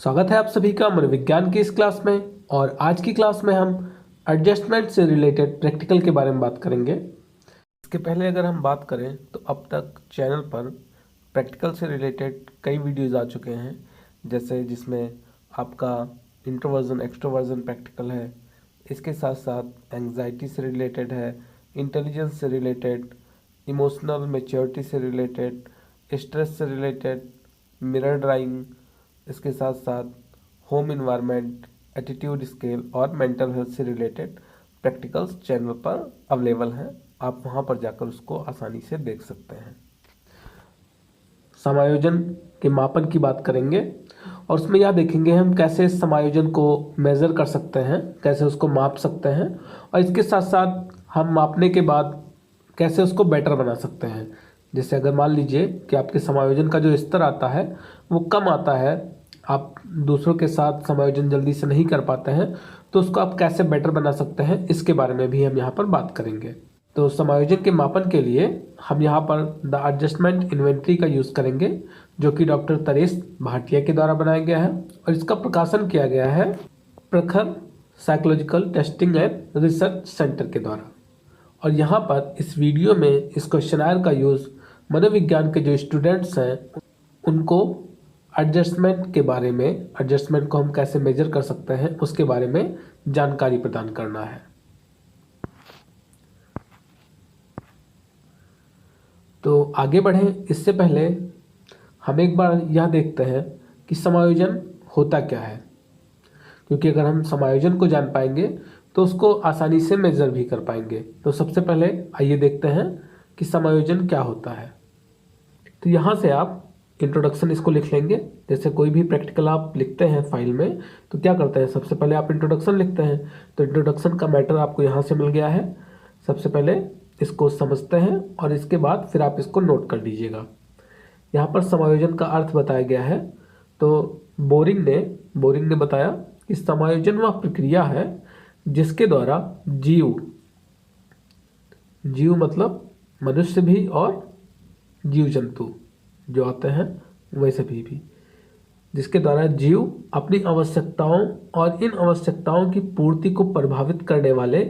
स्वागत है आप सभी का मनोविज्ञान की इस क्लास में। और आज की क्लास में हम एडजस्टमेंट से रिलेटेड प्रैक्टिकल के बारे में बात करेंगे। इसके पहले अगर हम बात करें तो अब तक चैनल पर प्रैक्टिकल से रिलेटेड कई वीडियोज़ आ चुके हैं, जैसे जिसमें आपका इंट्रोवर्जन एक्सट्रोवर्जन प्रैक्टिकल है, इसके साथ साथ एंग्जाइटी से रिलेटेड है, इंटेलिजेंस से रिलेटेड, इमोशनल मैच्योरिटी से रिलेटेड, स्ट्रेस से रिलेटेड, मिरर ड्राइंग, इसके साथ साथ होम इन्वायरमेंट, एटीट्यूड स्केल और मेंटल हेल्थ से रिलेटेड प्रैक्टिकल्स चैनल पर अवेलेबल हैं। आप वहां पर जाकर उसको आसानी से देख सकते हैं। समायोजन के मापन की बात करेंगे और उसमें यह देखेंगे हम कैसे समायोजन को मेज़र कर सकते हैं, कैसे उसको माप सकते हैं, और इसके साथ साथ हम मापने के बाद कैसे उसको बेटर बना सकते हैं। जैसे अगर मान लीजिए कि आपके समायोजन का जो स्तर आता है वो कम आता है, आप दूसरों के साथ समायोजन जल्दी से नहीं कर पाते हैं, तो उसको आप कैसे बेटर बना सकते हैं, इसके बारे में भी हम यहाँ पर बात करेंगे। तो समायोजन के मापन के लिए हम यहाँ पर द एडजस्टमेंट इन्वेंट्री का यूज़ करेंगे, जो कि डॉक्टर तरेश भाटिया के द्वारा बनाया गया है और इसका प्रकाशन किया गया है प्रखर psychological testing and research centre के द्वारा। और यहाँ पर इस वीडियो में इस क्वेश्चनायर का यूज़ मनोविज्ञान के जो स्टूडेंट्स हैं उनको एडजस्टमेंट के बारे में, एडजस्टमेंट को हम कैसे मेजर कर सकते हैं उसके बारे में जानकारी प्रदान करना है। तो आगे बढ़ें इससे पहले हम एक बार यह देखते हैं कि समायोजन होता क्या है, क्योंकि अगर हम समायोजन को जान पाएंगे तो उसको आसानी से मेजर भी कर पाएंगे। तो सबसे पहले आइए देखते हैं कि समायोजन क्या होता है। तो यहाँ से आप इंट्रोडक्शन इसको लिख लेंगे। जैसे कोई भी प्रैक्टिकल आप लिखते हैं फाइल में तो क्या करते हैं, सबसे पहले आप इंट्रोडक्शन लिखते हैं। तो इंट्रोडक्शन का मैटर आपको यहाँ से मिल गया है। सबसे पहले इसको समझते हैं और इसके बाद फिर आप इसको नोट कर लीजिएगा। यहाँ पर समायोजन का अर्थ बताया गया है। तो बोरिंग ने बताया कि समायोजन वह प्रक्रिया है जिसके द्वारा जीव मतलब मनुष्य भी और जीव जंतु जो आते हैं वह सभी भी, जिसके द्वारा जीव अपनी आवश्यकताओं और इन आवश्यकताओं की पूर्ति को प्रभावित करने वाले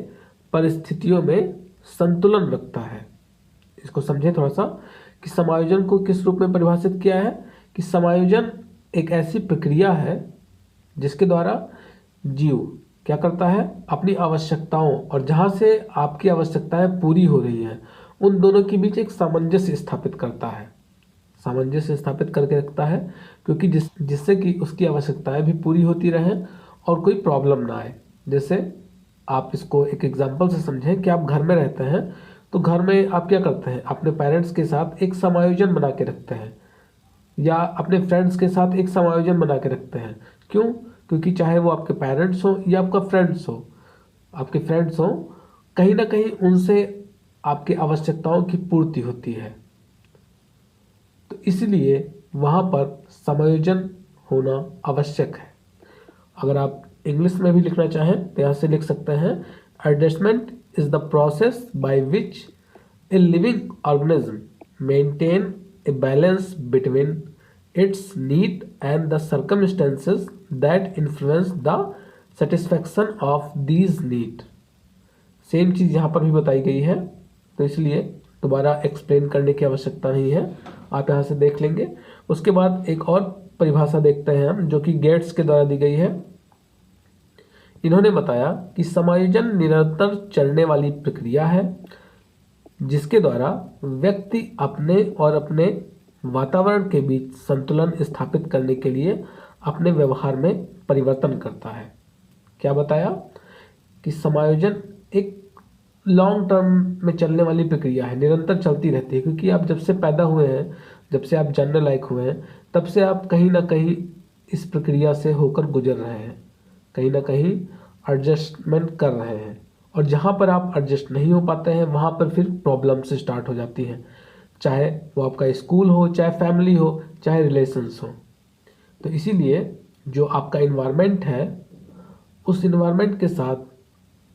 परिस्थितियों में संतुलन रखता है। इसको समझें थोड़ा सा कि समायोजन को किस रूप में परिभाषित किया है कि समायोजन एक ऐसी प्रक्रिया है जिसके द्वारा जीव क्या करता है, अपनी आवश्यकताओं और जहाँ से आपकी आवश्यकताएं पूरी हो रही हैं उन दोनों के बीच एक सामंजस्य स्थापित करता है, सामंजस्य स्थापित करके रखता है, क्योंकि जिससे कि उसकी आवश्यकताएं भी पूरी होती रहें और कोई प्रॉब्लम ना आए। जैसे आप इसको एक एग्जांपल से समझें कि आप घर में रहते हैं तो घर में आप क्या करते हैं, अपने पेरेंट्स के साथ एक समायोजन बना के रखते हैं या अपने फ्रेंड्स के साथ एक समायोजन बना के रखते हैं। क्यों? क्योंकि चाहे वो आपके पेरेंट्स हो या आपके फ्रेंड्स हो, कहीं ना कहीं उनसे आपकी आवश्यकताओं की पूर्ति होती है। तो इसलिए वहाँ पर समायोजन होना आवश्यक है। अगर आप इंग्लिश में भी लिखना चाहें तो यहाँ से लिख सकते हैं, adjustment is the process by which a living organism maintain a balance between its need and the circumstances that influence the satisfaction of these need। Same चीज़ यहाँ पर भी बताई गई है, तो इसलिए दोबारा एक्सप्लेन करने की आवश्यकता नहीं है, आप यहाँ से देख लेंगे। उसके बाद एक और परिभाषा देखते हैं हम, जो कि गेट्स के द्वारा दी गई है। इन्होंने बताया कि समायोजन निरंतर चलने वाली प्रक्रिया है जिसके द्वारा व्यक्ति अपने और अपने वातावरण के बीच संतुलन स्थापित करने के लिए अपने व्यवहार में परिवर्तन करता है। क्या बताया कि समायोजन एक लॉन्ग टर्म में चलने वाली प्रक्रिया है, निरंतर चलती रहती है, क्योंकि आप जब से पैदा हुए हैं, जब से आप जानने लायक हुए हैं, तब से आप कहीं ना कहीं इस प्रक्रिया से होकर गुजर रहे हैं, कहीं ना कहीं एडजस्टमेंट कर रहे हैं, और जहाँ पर आप एडजस्ट नहीं हो पाते हैं वहाँ पर फिर प्रॉब्लम्स स्टार्ट हो जाती हैं, चाहे वो आपका स्कूल हो, चाहे फैमिली हो, चाहे रिलेशंस हो। तो इसीलिए जो आपका इन्वायरमेंट है उस इन्वायरमेंट के साथ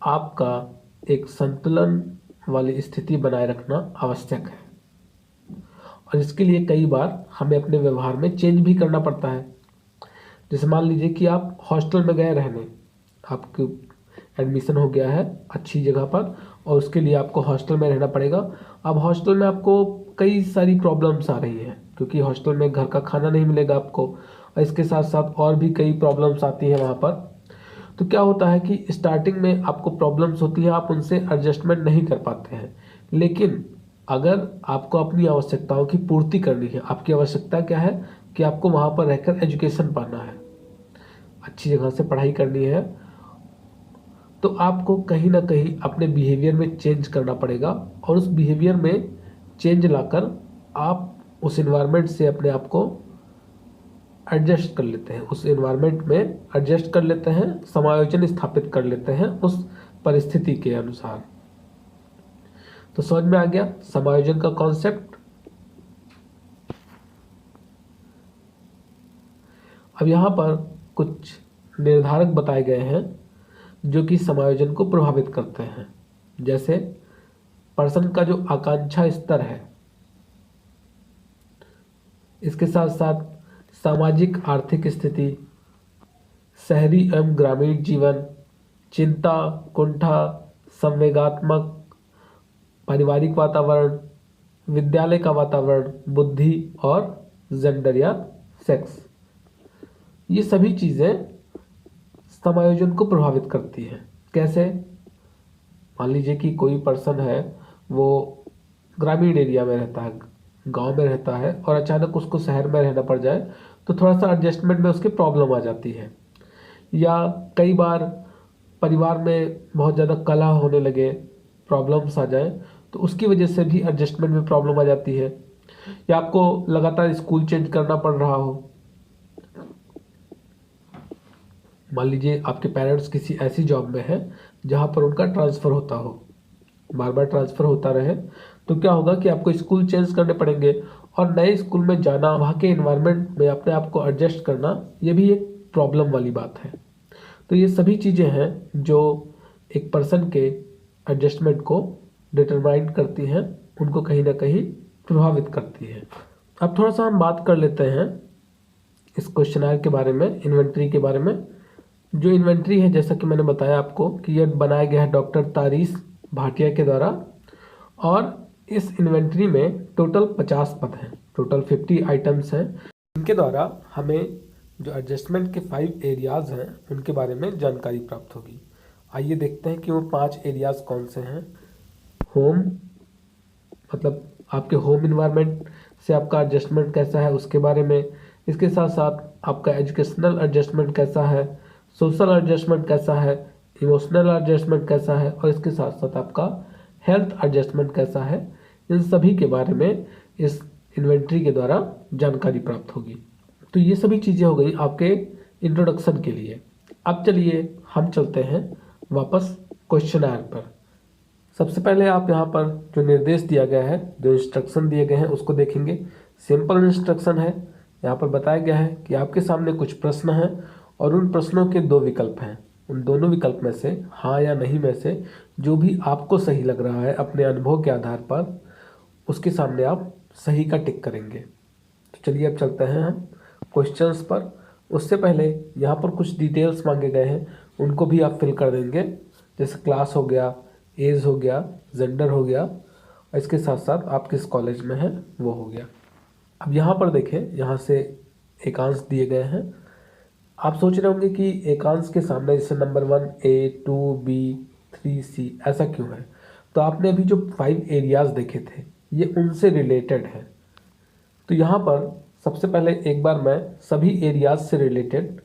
आपका एक संतुलन वाली स्थिति बनाए रखना आवश्यक है, और इसके लिए कई बार हमें अपने व्यवहार में चेंज भी करना पड़ता है। जैसे मान लीजिए कि आप हॉस्टल में गए रहने, आपकी एडमिशन हो गया है अच्छी जगह पर और उसके लिए आपको हॉस्टल में रहना पड़ेगा। अब हॉस्टल में आपको कई सारी प्रॉब्लम्स आ रही हैं क्योंकि हॉस्टल में घर का खाना नहीं मिलेगा आपको, और इसके साथ साथ और भी कई प्रॉब्लम्स आती हैं वहाँ पर। तो क्या होता है कि स्टार्टिंग में आपको प्रॉब्लम्स होती है, आप उनसे एडजस्टमेंट नहीं कर पाते हैं। लेकिन अगर आपको अपनी आवश्यकताओं की पूर्ति करनी है, आपकी आवश्यकता क्या है कि आपको वहाँ पर रहकर एजुकेशन पाना है, अच्छी जगह से पढ़ाई करनी है, तो आपको कहीं ना कहीं अपने बिहेवियर में चेंज करना पड़ेगा। और उस बिहेवियर में चेंज लाकर आप उस इन्वायरमेंट से अपने आप को एडजस्ट कर लेते हैं, उस इन्वायरमेंट में एडजस्ट कर लेते हैं, समायोजन स्थापित कर लेते हैं उस परिस्थिति के अनुसार। तो समझ में आ गया समायोजन का कॉन्सेप्ट। अब यहाँ पर कुछ निर्धारक बताए गए हैं जो कि समायोजन को प्रभावित करते हैं। जैसे पर्सन का जो आकांक्षा स्तर है, इसके साथ साथ सामाजिक आर्थिक स्थिति, शहरी एवं ग्रामीण जीवन, चिंता, कुंठा, संवेगात्मक, पारिवारिक वातावरण, विद्यालय का वातावरण, बुद्धि और जेंडर या सेक्स, ये सभी चीज़ें समायोजन को प्रभावित करती हैं। कैसे? मान लीजिए कि कोई पर्सन है, वो ग्रामीण एरिया में रहता है, गांव में रहता है, और अचानक उसको शहर में रहना पड़ जाए तो थोड़ा सा एडजस्टमेंट में उसकी प्रॉब्लम आ जाती है। या कई बार परिवार में बहुत ज़्यादा कलह होने लगे, प्रॉब्लम्स आ जाए, तो उसकी वजह से भी एडजस्टमेंट में प्रॉब्लम आ जाती है। या आपको लगातार स्कूल चेंज करना पड़ रहा हो, मान लीजिए आपके पेरेंट्स किसी ऐसी जॉब में है जहाँ पर उनका ट्रांसफ़र होता हो, बार बार ट्रांसफ़र होता रहे, तो क्या होगा कि आपको स्कूल चेंज करने पड़ेंगे और नए स्कूल में जाना, वहाँ के इन्वायरमेंट में अपने आप को एडजस्ट करना, ये भी एक प्रॉब्लम वाली बात है। तो ये सभी चीज़ें हैं जो एक पर्सन के एडजस्टमेंट को डिटरमाइन करती हैं, उनको कहीं ना कहीं प्रभावित करती हैं। अब थोड़ा सा हम बात कर लेते हैं इस क्वेश्चनर के बारे में, इन्वेंट्री के बारे में। जो इन्वेंट्री है, जैसा कि मैंने बताया आपको कि यह बनाया गया है डॉक्टर तारीस भाटिया के द्वारा, और इस इन्वेंट्री में टोटल 50 पद हैं, टोटल 50 आइटम्स हैं। इनके द्वारा हमें जो एडजस्टमेंट के 5 एरियाज़ हैं उनके बारे में जानकारी प्राप्त होगी। आइए देखते हैं कि वो 5 एरियाज़ कौन से हैं। होम, मतलब आपके होम इन्वायरमेंट से आपका एडजस्टमेंट कैसा है उसके बारे में। इसके साथ साथ आपका एजुकेशनल एडजस्टमेंट कैसा है, सोशल एडजस्टमेंट कैसा है, इमोशनल एडजस्टमेंट कैसा है, और इसके साथ साथ आपका हेल्थ एडजस्टमेंट कैसा है। इन सभी के बारे में इस इन्वेंट्री के द्वारा जानकारी प्राप्त होगी। तो ये सभी चीज़ें हो गई आपके इंट्रोडक्शन के लिए। अब चलिए हम चलते हैं वापस क्वेश्चनर पर। सबसे पहले आप यहाँ पर जो निर्देश दिया गया है, जो इंस्ट्रक्शन दिए गए हैं, उसको देखेंगे। सिंपल इंस्ट्रक्शन है। यहाँ पर बताया गया है कि आपके सामने कुछ प्रश्न हैं और उन प्रश्नों के 2 विकल्प हैं। उन दोनों विकल्प में से हाँ या नहीं में से जो भी आपको सही लग रहा है अपने अनुभव के आधार पर, उसके सामने आप सही का टिक करेंगे। तो चलिए अब चलते हैं हम क्वेश्चंस पर। उससे पहले यहाँ पर कुछ डिटेल्स मांगे गए हैं, उनको भी आप फिल कर देंगे। जैसे क्लास हो गया, एज हो गया, जेंडर हो गया, और इसके साथ साथ आप किस कॉलेज में हैं वो हो गया। अब यहाँ पर देखें, यहाँ से एकांश दिए गए हैं। आप सोच रहे होंगे कि एकांश के सामने जैसे नंबर 1 A 2 B 3 C ऐसा क्यों है। तो आपने अभी जो 5 एरियाज़ देखे थे ये उनसे रिलेटेड है। तो यहाँ पर सबसे पहले एक बार मैं सभी एरियाज से रिलेटेड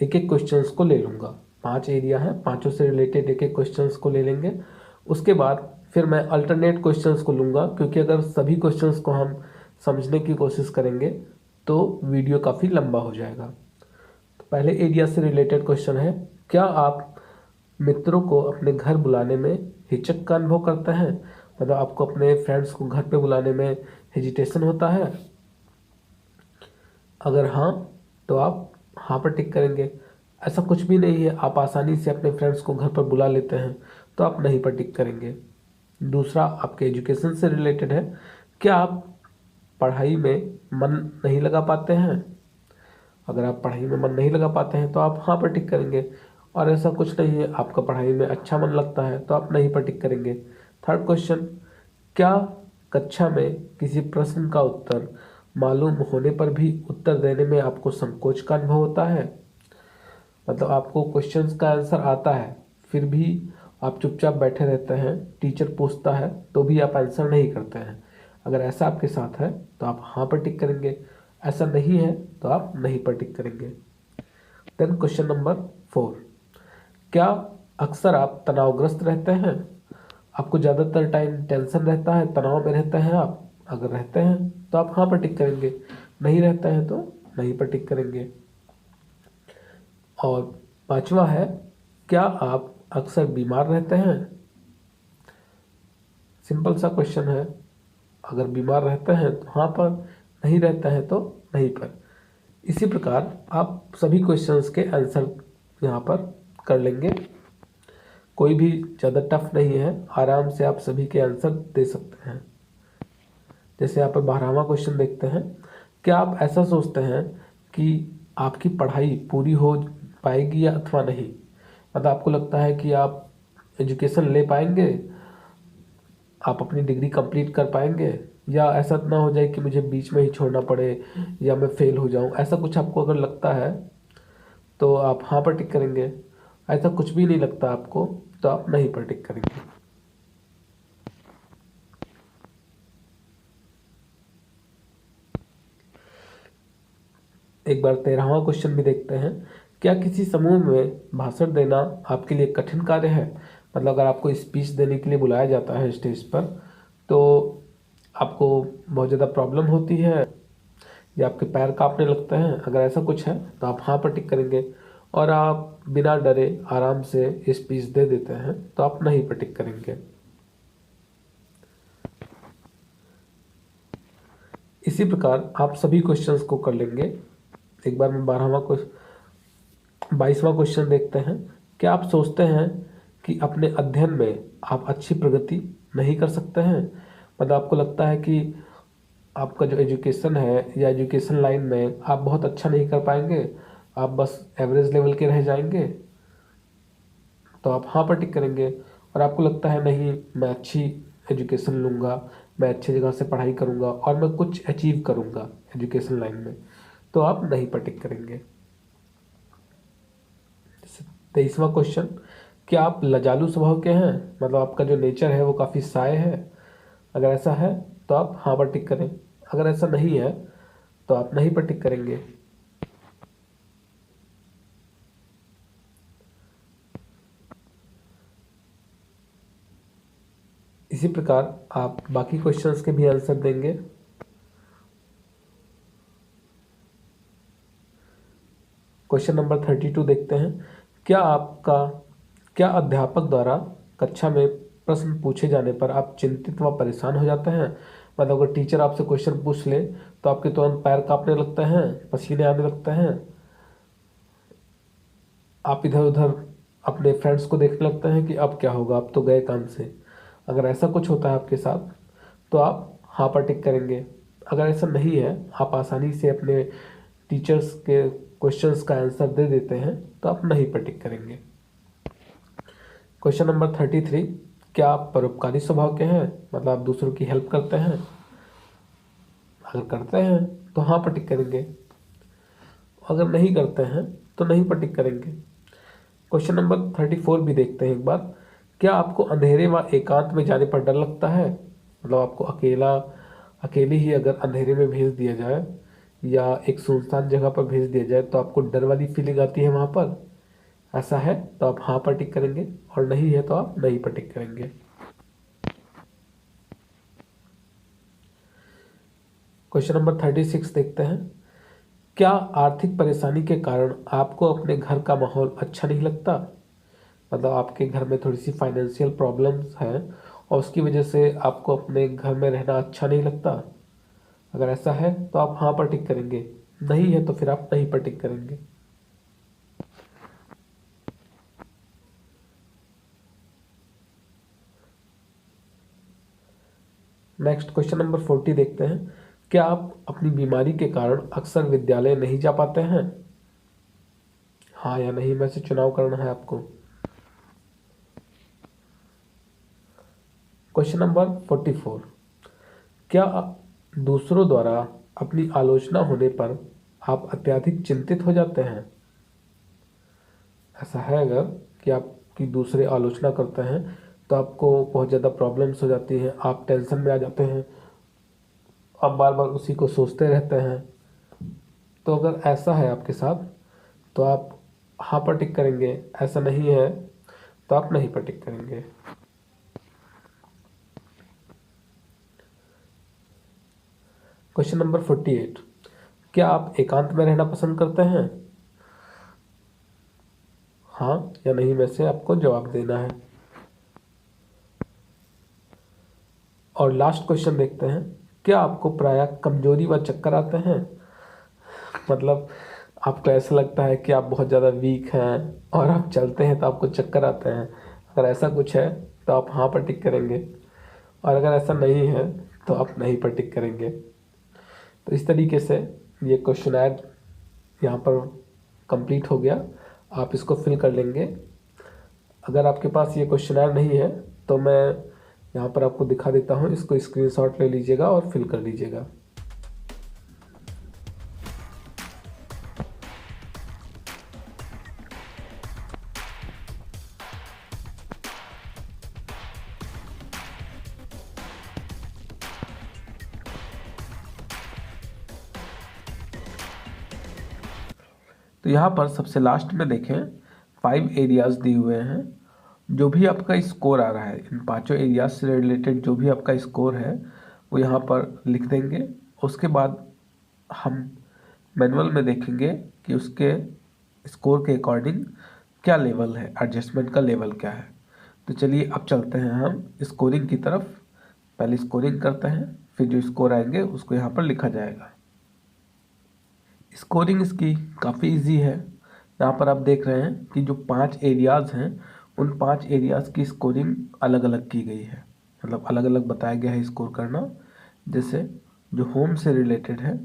एक एक क्वेश्चंस को ले लूँगा। 5 एरिया है, 5 से रिलेटेड एक एक क्वेश्चंस को ले लेंगे। उसके बाद फिर मैं अल्टरनेट क्वेश्चंस को लूँगा, क्योंकि अगर सभी क्वेश्चंस को हम समझने की कोशिश करेंगे तो वीडियो काफ़ी लंबा हो जाएगा। तो पहले एरिया से रिलेटेड क्वेश्चन है, क्या आप मित्रों को अपने घर बुलाने में हिचक का अनुभव करते हैं। मतलब आपको अपने फ्रेंड्स को घर पे बुलाने में हेजिटेशन होता है। अगर हाँ तो आप हाँ पर टिक करेंगे। ऐसा कुछ भी नहीं है, आप आसानी से अपने फ्रेंड्स को घर पर बुला लेते हैं, तो आप नहीं पर टिक करेंगे। दूसरा आपके एजुकेशन से रिलेटेड है, क्या आप पढ़ाई में मन नहीं लगा पाते हैं। अगर आप पढ़ाई में मन नहीं लगा पाते हैं तो आप हाँ पर टिक करेंगे, और ऐसा कुछ नहीं है आपका पढ़ाई में अच्छा मन लगता है तो आप नहीं पर टिक करेंगे। थर्ड क्वेश्चन, क्या कक्षा में किसी प्रश्न का उत्तर मालूम होने पर भी उत्तर देने में आपको संकोच का अनुभव होता है? मतलब आपको क्वेश्चंस का आंसर आता है फिर भी आप चुपचाप बैठे रहते हैं, टीचर पूछता है तो भी आप आंसर नहीं करते हैं। अगर ऐसा आपके साथ है तो आप हाँ पर टिक करेंगे, ऐसा नहीं है तो आप नहीं पर टिक करेंगे। देन क्वेश्चन नंबर 4, क्या अक्सर आप तनावग्रस्त रहते हैं? आपको ज़्यादातर टाइम टेंशन रहता है, तनाव में रहते हैं आप? अगर रहते हैं तो आप हाँ पर टिक करेंगे, नहीं रहते हैं तो नहीं पर टिक करेंगे। और पांचवा है, क्या आप अक्सर बीमार रहते हैं? सिंपल सा क्वेश्चन है, अगर बीमार रहते हैं तो हाँ पर, नहीं रहते हैं तो नहीं पर। इसी प्रकार आप सभी क्वेश्चंस के आंसर यहाँ पर कर लेंगे, कोई भी ज़्यादा टफ नहीं है, आराम से आप सभी के आंसर दे सकते हैं। जैसे यहाँ पर 12वां क्वेश्चन देखते हैं, क्या आप ऐसा सोचते हैं कि आपकी पढ़ाई पूरी हो पाएगी या अथवा नहीं? मतलब आपको लगता है कि आप एजुकेशन ले पाएंगे, आप अपनी डिग्री कंप्लीट कर पाएंगे, या ऐसा ना हो जाए कि मुझे बीच में ही छोड़ना पड़े या मैं फेल हो जाऊं, ऐसा कुछ आपको अगर लगता है तो आप हाँ पर टिक करेंगे। ऐसा कुछ भी नहीं लगता आपको तो आप नहीं पर टिक करेंगे। एक बार 13वां क्वेश्चन भी देखते हैं, क्या किसी समूह में भाषण देना आपके लिए कठिन कार्य है? मतलब अगर आपको स्पीच देने के लिए बुलाया जाता है स्टेज पर तो आपको बहुत ज़्यादा प्रॉब्लम होती है या आपके पैर कांपने लगते हैं? अगर ऐसा कुछ है तो आप हाँ पर टिक करेंगे, और आप बिना डरे आराम से स्पीच दे देते हैं तो आप नहीं पर टिक करेंगे। इसी प्रकार आप सभी क्वेश्चंस को कर लेंगे। एक बार मैं 22वां क्वेश्चन देखते हैं, क्या आप सोचते हैं कि अपने अध्ययन में आप अच्छी प्रगति नहीं कर सकते हैं? मतलब आपको लगता है कि आपका जो एजुकेशन है या एजुकेशन लाइन में आप बहुत अच्छा नहीं कर पाएंगे, आप बस एवरेज लेवल के रह जाएंगे, तो आप हाँ पर टिक करेंगे। और आपको लगता है नहीं, मैं अच्छी एजुकेशन लूँगा, मैं अच्छी जगह से पढ़ाई करूँगा और मैं कुछ अचीव करूँगा एजुकेशन लाइन में, तो आप नहीं पर टिक करेंगे। 23वां क्वेश्चन, क्या आप लजालू स्वभाव के हैं? मतलब आपका जो नेचर है वो काफ़ी साय है? अगर ऐसा है तो आप हाँ पर टिक करें, अगर ऐसा नहीं है तो आप नहीं पर टिक करेंगे। इसी प्रकार आप बाकी क्वेश्चंस के भी आंसर देंगे। क्वेश्चन नंबर 32 देखते हैं, क्या अध्यापक द्वारा कक्षा में प्रश्न पूछे जाने पर आप चिंतित व परेशान हो जाते हैं? मतलब अगर टीचर आपसे क्वेश्चन पूछ ले तो आपके तुरंत पैर कांपने लगते हैं, पसीने आने लगते हैं, आप इधर उधर अपने फ्रेंड्स को देखने लगते हैं कि अब क्या होगा, अब तो गए काम से। अगर ऐसा कुछ होता है आपके साथ तो आप हाँ पर टिक करेंगे। अगर ऐसा नहीं है, आप आसानी से अपने टीचर्स के क्वेश्चंस का आंसर दे देते हैं तो आप नहीं पर टिक करेंगे। क्वेश्चन नंबर 33, क्या आप परोपकारी स्वभाव के हैं? मतलब आप दूसरों की हेल्प करते हैं? अगर करते हैं तो हाँ पर टिक करेंगे, अगर नहीं करते हैं तो नहीं पर टिक करेंगे। क्वेश्चन नंबर 34 भी देखते हैं एक बार, क्या आपको अंधेरे व एकांत में जाने पर डर लगता है? मतलब आपको अकेले ही अगर अंधेरे में भेज दिया जाए या एक सुनसान जगह पर भेज दिया जाए तो आपको डर वाली फीलिंग आती है वहाँ पर? ऐसा है तो आप हाँ पर टिक करेंगे, और नहीं है तो आप नहीं पर टिक करेंगे। क्वेश्चन नंबर 36 देखते हैं, क्या आर्थिक परेशानी के कारण आपको अपने घर का माहौल अच्छा नहीं लगता? मतलब आपके घर में थोड़ी सी फाइनेंशियल प्रॉब्लम्स हैं और उसकी वजह से आपको अपने घर में रहना अच्छा नहीं लगता? अगर ऐसा है तो आप हाँ पर टिक करेंगे, नहीं है तो फिर आप नहीं पर टिक करेंगे। नेक्स्ट क्वेश्चन नंबर 40 देखते हैं, क्या आप अपनी बीमारी के कारण अक्सर विद्यालय नहीं जा पाते हैं? हाँ या नहीं में से चुनाव करना है आपको। क्वेश्चन नंबर 44, क्या दूसरों द्वारा अपनी आलोचना होने पर आप अत्यधिक चिंतित हो जाते हैं? ऐसा है अगर कि आपकी दूसरे आलोचना करते हैं तो आपको बहुत ज़्यादा प्रॉब्लम्स हो जाती हैं, आप टेंशन में आ जाते हैं, आप बार बार उसी को सोचते रहते हैं। तो अगर ऐसा है आपके साथ तो आप हाँ पर टिक करेंगे, ऐसा नहीं है तो आप नहीं पर टिक करेंगे। क्वेश्चन नंबर 48, क्या आप एकांत में रहना पसंद करते हैं? हाँ या नहीं में से आपको जवाब देना है। और लास्ट क्वेश्चन देखते हैं, क्या आपको प्रायः कमजोरी व चक्कर आते हैं? मतलब आपको ऐसा लगता है कि आप बहुत ज़्यादा वीक हैं और आप चलते हैं तो आपको चक्कर आते हैं। अगर ऐसा कुछ है तो आप हाँ पर टिक करेंगे, और अगर ऐसा नहीं है तो आप नहीं पर टिक करेंगे। तो इस तरीके से ये क्वेश्चनर यहाँ पर कंप्लीट हो गया। आप इसको फिल कर लेंगे। अगर आपके पास ये क्वेश्चनर नहीं है तो मैं यहाँ पर आपको दिखा देता हूँ, इसको स्क्रीनशॉट ले लीजिएगा और फिल कर लीजिएगा। तो यहाँ पर सबसे लास्ट में देखें 5 एरियाज दिए हुए हैं। जो भी आपका स्कोर आ रहा है इन 5 एरियाज से रिलेटेड, जो भी आपका स्कोर है वो यहाँ पर लिख देंगे। उसके बाद हम मैनुअल में देखेंगे कि उसके स्कोर के अकॉर्डिंग क्या लेवल है, एडजस्टमेंट का लेवल क्या है। तो चलिए अब चलते हैं हम स्कोरिंग की तरफ। पहले स्कोरिंग करते हैं, फिर जो स्कोर आएंगे उसको यहाँ पर लिखा जाएगा। स्कोरिंग इसकी काफ़ी इजी है। यहाँ पर आप देख रहे हैं कि जो 5 एरियाज़ हैं उन 5 एरियाज़ की स्कोरिंग अलग अलग की गई है, मतलब अलग अलग बताया गया है स्कोर करना। जैसे जो होम से रिलेटेड है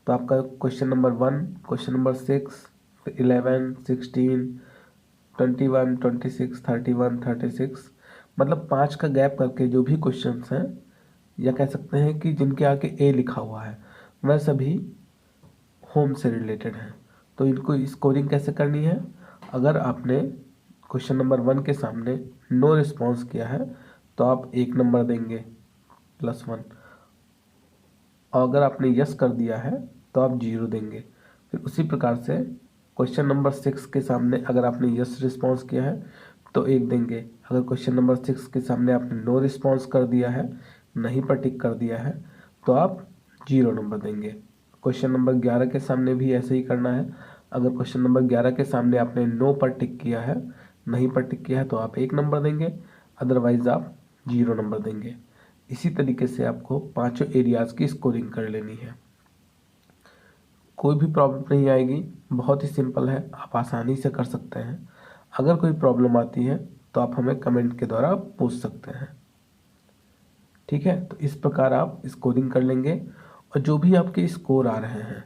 तो आपका क्वेश्चन नंबर 1, क्वेश्चन नंबर 6, 11, 16, 21, 26, 31, 36, मतलब 5 का गैप करके जो भी क्वेश्चंस हैं, या कह सकते हैं कि जिनके आगे ए लिखा हुआ है, वह सभी होम से रिलेटेड हैं। तो इनको स्कोरिंग कैसे करनी है? अगर आपने क्वेश्चन नंबर 1 के सामने नो रिस्पॉन्स किया है तो आप 1 नंबर देंगे +1, और अगर आपने यस कर दिया है तो आप 0 देंगे। फिर उसी प्रकार से क्वेश्चन नंबर 6 के सामने अगर आपने यस रिस्पॉन्स किया है तो 1 देंगे। अगर क्वेश्चन नंबर 6 के सामने आपने नो रिस्पॉन्स कर दिया है, नहीं पर टिक कर दिया है, तो आप 0 नंबर देंगे। क्वेश्चन नंबर 11 के सामने भी ऐसे ही करना है। अगर क्वेश्चन नंबर 11 के सामने आपने नो पर टिक किया है, नहीं पर टिक किया है, तो आप 1 नंबर देंगे, अदरवाइज आप 0 नंबर देंगे। इसी तरीके से आपको 5 एरियाज़ की स्कोरिंग कर लेनी है। कोई भी प्रॉब्लम नहीं आएगी, बहुत ही सिंपल है, आप आसानी से कर सकते हैं। अगर कोई प्रॉब्लम आती है तो आप हमें कमेंट के द्वारा पूछ सकते हैं। ठीक है, तो इस प्रकार आप स्कोरिंग कर लेंगे। और जो भी आपके स्कोर आ रहे हैं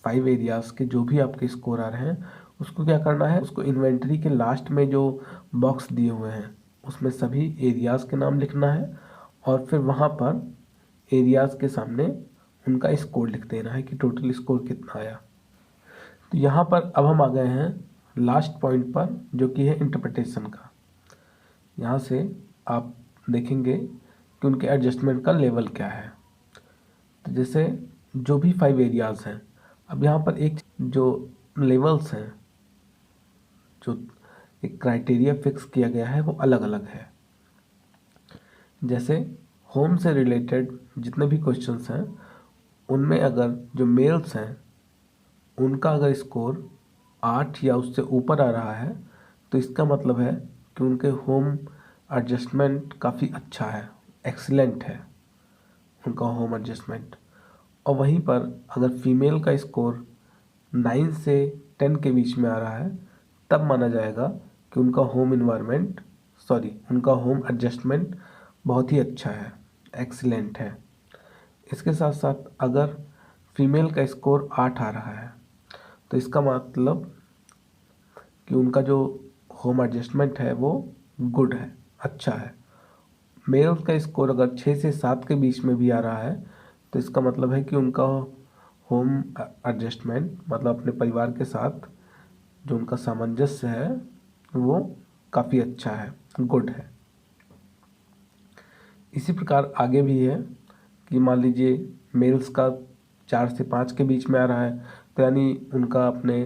5 एरियाज़ के, जो भी आपके स्कोर आ रहे हैं, उसको क्या करना है, उसको इन्वेंटरी के लास्ट में जो बॉक्स दिए हुए हैं उसमें सभी एरियाज़ के नाम लिखना है, और फिर वहाँ पर एरियाज़ के सामने उनका स्कोर लिख देना है कि टोटल स्कोर कितना आया। तो यहाँ पर अब हम आ गए हैं लास्ट पॉइंट पर, जो कि है इंटरप्रिटेशन का। यहाँ से आप देखेंगे कि उनके एडजस्टमेंट का लेवल क्या है। तो जैसे जो भी 5 एरियाज़ हैं, अब यहाँ पर एक जो लेवल्स हैं, जो एक क्राइटेरिया फिक्स किया गया है वो अलग अलग है। जैसे होम से रिलेटेड जितने भी क्वेश्चंस हैं उनमें अगर जो मेल्स हैं उनका अगर स्कोर 8 या उससे ऊपर आ रहा है तो इसका मतलब है कि उनके होम एडजस्टमेंट काफ़ी अच्छा है, एक्सीलेंट है उनका होम एडजस्टमेंट। और वहीं पर अगर फीमेल का स्कोर 9 से 10 के बीच में आ रहा है तब माना जाएगा कि उनका उनका होम एडजस्टमेंट बहुत ही अच्छा है, एक्सीलेंट है। इसके साथ साथ अगर फीमेल का स्कोर 8 आ रहा है तो इसका मतलब कि उनका जो होम एडजस्टमेंट है वो गुड है, अच्छा है। मेल का स्कोर अगर 6 से 7 के बीच में भी आ रहा है तो इसका मतलब है कि उनका होम एडजस्टमेंट मतलब अपने परिवार के साथ जो उनका सामंजस्य है वो काफ़ी अच्छा है, गुड है। इसी प्रकार आगे भी है कि मान लीजिए मेल्स का 4 से 5 के बीच में आ रहा है तो यानी उनका अपने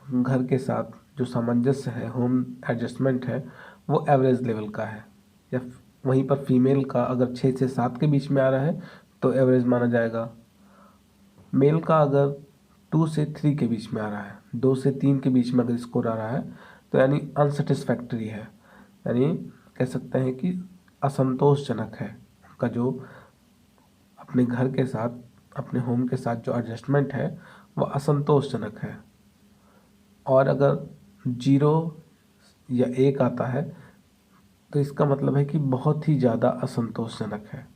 घर के साथ जो सामंजस्य है, होम एडजस्टमेंट है, वो एवरेज लेवल का है। या वहीं पर फीमेल का अगर 6 से 7 के बीच में आ रहा है तो एवरेज माना जाएगा। मेल का अगर 2 से 3 के बीच में आ रहा है, 2 से 3 के बीच में अगर स्कोर आ रहा है तो यानी अनसेटिस्फैक्ट्री है, यानी कह सकते हैं कि असंतोषजनक है। उनका जो अपने घर के साथ, अपने होम के साथ जो एडजस्टमेंट है वह असंतोषजनक है। और अगर 0 या 1 आता है तो इसका मतलब है कि बहुत ही ज़्यादा असंतोषजनक है।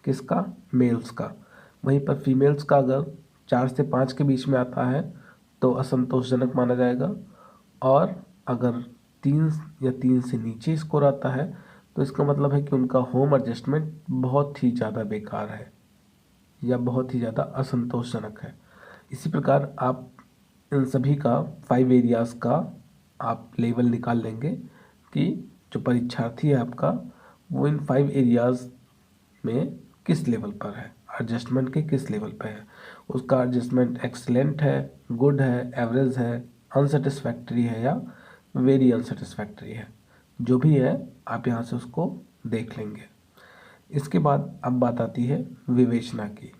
किसका? मेल्स का। वहीं पर फीमेल्स का अगर 4 से 5 के बीच में आता है तो असंतोषजनक माना जाएगा। और अगर 3 या 3 से नीचे स्कोर आता है तो इसका मतलब है कि उनका होम एडजस्टमेंट बहुत ही ज़्यादा बेकार है या बहुत ही ज़्यादा असंतोषजनक है। इसी प्रकार आप इन सभी का 5 एरियाज़ का आप लेवल निकाल लेंगे कि जो परीक्षार्थी है आपका वो इन 5 एरियाज़ में किस लेवल पर है, एडजस्टमेंट के किस लेवल पे है। उसका एडजस्टमेंट एक्सीलेंट है, गुड है, एवरेज है, अनसेटिस्फैक्ट्री है या वेरी अनसेटिस्फैक्ट्री है। जो भी है आप यहाँ से उसको देख लेंगे। इसके बाद अब बात आती है विवेचना की।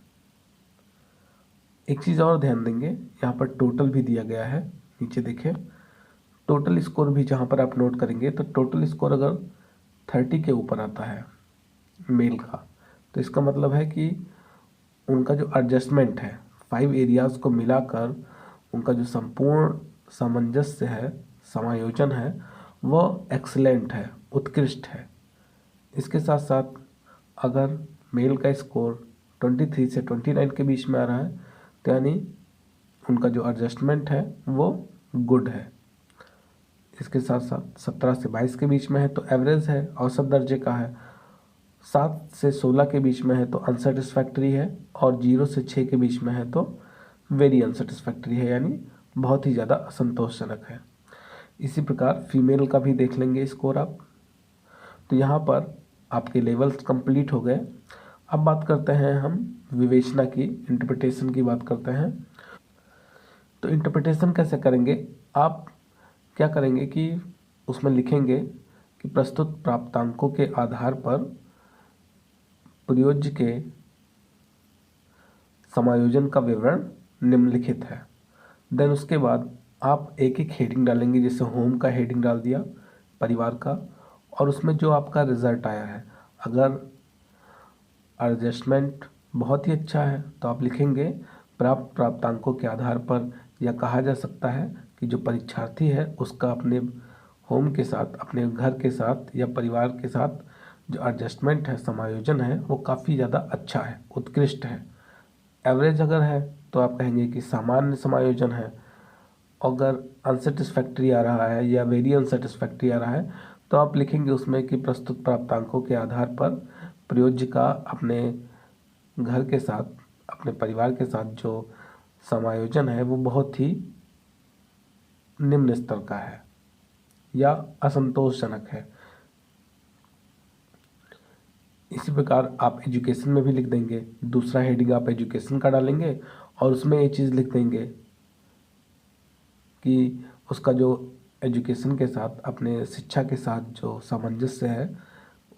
एक चीज़ और ध्यान देंगे, यहाँ पर टोटल भी दिया गया है, नीचे देखें। टोटल स्कोर भी जहाँ पर आप नोट करेंगे तो टोटल स्कोर अगर 30 के ऊपर आता है मेल का तो इसका मतलब है कि उनका जो एडजस्टमेंट है 5 एरियाज़ को मिलाकर उनका जो संपूर्ण सामंजस्य है, समायोजन है, वह एक्सलेंट है, उत्कृष्ट है। इसके साथ साथ अगर मेल का स्कोर 23 से 29 के बीच में आ रहा है तो यानी उनका जो एडजस्टमेंट है वो गुड है। इसके साथ साथ 17 से 22 के बीच में है तो एवरेज है, औसत दर्जे का है। 7 से 16 के बीच में है तो अनसेटिस्फैक्ट्री है। और 0 से 6 के बीच में है तो वेरी अनसेटिस्फैक्ट्री है, यानी बहुत ही ज़्यादा असंतोषजनक है। इसी प्रकार फीमेल का भी देख लेंगे स्कोर आप। तो यहाँ पर आपके लेवल्स कंप्लीट हो गए। अब बात करते हैं हम विवेचना की, इंटरप्रिटेशन की बात करते हैं। तो इंटरप्रिटेशन कैसे करेंगे? आप क्या करेंगे कि उसमें लिखेंगे कि प्रस्तुत प्राप्तांकों के आधार पर प्रयोज्य के समायोजन का विवरण निम्नलिखित है। देन उसके बाद आप एक एक हेडिंग डालेंगे, जैसे होम का हेडिंग डाल दिया, परिवार का, और उसमें जो आपका रिजल्ट आया है, अगर एडजस्टमेंट बहुत ही अच्छा है तो आप लिखेंगे प्राप्त प्राप्तांकों के आधार पर यह कहा जा सकता है कि जो परीक्षार्थी है उसका अपने होम के साथ, अपने घर के साथ या परिवार के साथ जो एडजस्टमेंट है, समायोजन है, वो काफ़ी ज़्यादा अच्छा है, उत्कृष्ट है। एवरेज अगर है तो आप कहेंगे कि सामान्य समायोजन है। अगर अनसेटिस्फैक्ट्री आ रहा है या वेरी अनसेटिस्फैक्ट्री आ रहा है तो आप लिखेंगे उसमें कि प्रस्तुत प्राप्तांकों के आधार पर प्रयोज्य का अपने घर के साथ, अपने परिवार के साथ जो समायोजन है वो बहुत ही निम्न स्तर का है या असंतोषजनक है। इसी प्रकार आप एजुकेशन में भी लिख देंगे, दूसरा हेडिंग आप एजुकेशन का डालेंगे और उसमें ये चीज़ लिख देंगे कि उसका जो एजुकेशन के साथ, अपने शिक्षा के साथ जो सामंजस्य है,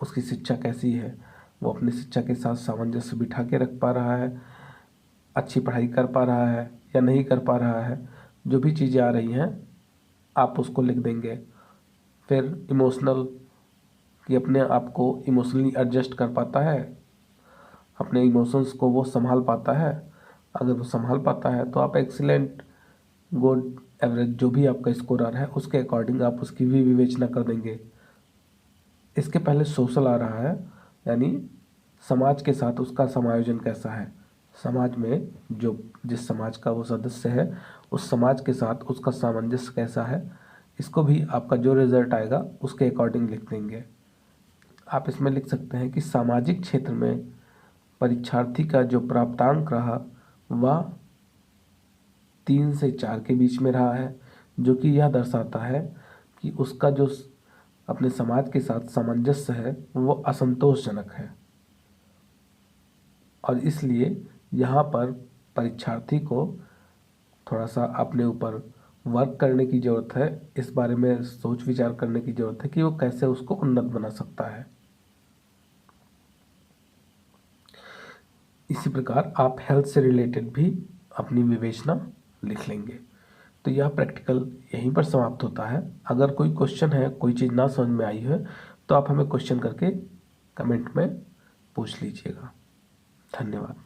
उसकी शिक्षा कैसी है, वो अपनी शिक्षा के साथ सामंजस्य बिठा के रख पा रहा है, अच्छी पढ़ाई कर पा रहा है या नहीं कर पा रहा है। जो भी चीज़ें आ रही हैं आप उसको लिख देंगे। फिर इमोशनल, कि अपने आप को इमोशनली एडजस्ट कर पाता है, अपने इमोशंस को वो संभाल पाता है। अगर वो संभाल पाता है तो आप एक्सीलेंट, गुड, एवरेज जो भी आपका स्कोर आ रहा है उसके अकॉर्डिंग आप उसकी भी विवेचना कर देंगे। इसके पहले सोशल आ रहा है, यानी समाज के साथ उसका समायोजन कैसा है, समाज में जो जिस समाज का वो सदस्य है उस समाज के साथ उसका सामंजस्य कैसा है, इसको भी आपका जो रिजल्ट आएगा उसके अकॉर्डिंग लिख देंगे। आप इसमें लिख सकते हैं कि सामाजिक क्षेत्र में परीक्षार्थी का जो प्राप्तांक रहा वह 3 से 4 के बीच में रहा है, जो कि यह दर्शाता है कि उसका जो अपने समाज के साथ सामंजस्य है वो असंतोषजनक है, और इसलिए यहाँ पर परीक्षार्थी को थोड़ा सा अपने ऊपर वर्क करने की ज़रूरत है, इस बारे में सोच विचार करने की ज़रूरत है कि वो कैसे उसको उन्नत बना सकता है। इसी प्रकार आप हेल्थ से रिलेटेड भी अपनी विवेचना लिख लेंगे। तो यह प्रैक्टिकल यहीं पर समाप्त होता है। अगर कोई क्वेश्चन है, कोई चीज़ ना समझ में आई है, तो आप हमें क्वेश्चन करके कमेंट में पूछ लीजिएगा। धन्यवाद।